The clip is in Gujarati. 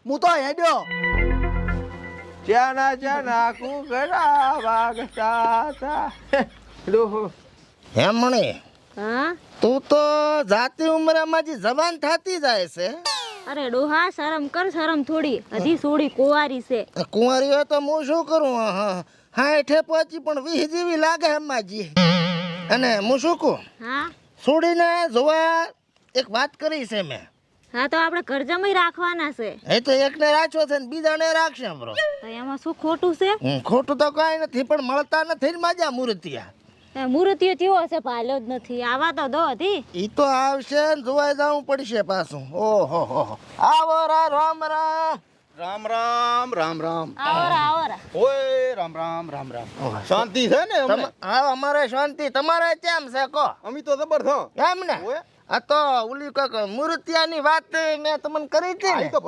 હું તો હેડ્યો. ચાના ચાના કુકડા વાગતા હતા. ડોહો હેમણી હા તું તો જાતી ઉંમરમાં જે જવાન થતી જાય છે. અરે ડોહા શરમ કર શરમ થોડી હજી સોડી કુંવારી છે કુંવારી હોય તો હું શું કરું? હા હેઠે પહોંચી પણ 20 જેવી લાગે હમાજી. અને હું શું કહું, હા છોડીને જોવા એક વાત કરી છે મેં. હા તો આપણે ઘર જમાઈ રાખવાના છે એ તો એકને રાખો છે ને બીજાને રાખશે બ્રો. તો એમાં શું ખોટું છે ખોટું તો કાંઈ નથી પણ મળતા નથી ને માજા મૂર્તિયા. મૂર્તિઓ કેવો હશે પાલ્યો જ નથી આવા તો દો હતી ઈ તો આવશે ને જોવા જવું પડશે પાછું. ઓહો હો આવો રા રામ રામ. રામ રામ રામ રામ. આવરા આવરા ઓય રામ રામ રામ રામ. શાંતિ છે ને અમને? હા અમારે શાંતિ. તમારે કેમ છે કહો? અમે તો જબર છો. એમ ને ઓય આ તો ઓલી કાક મૂર્તિયાની વાત મેં તમને કરી હતી આ ને. તો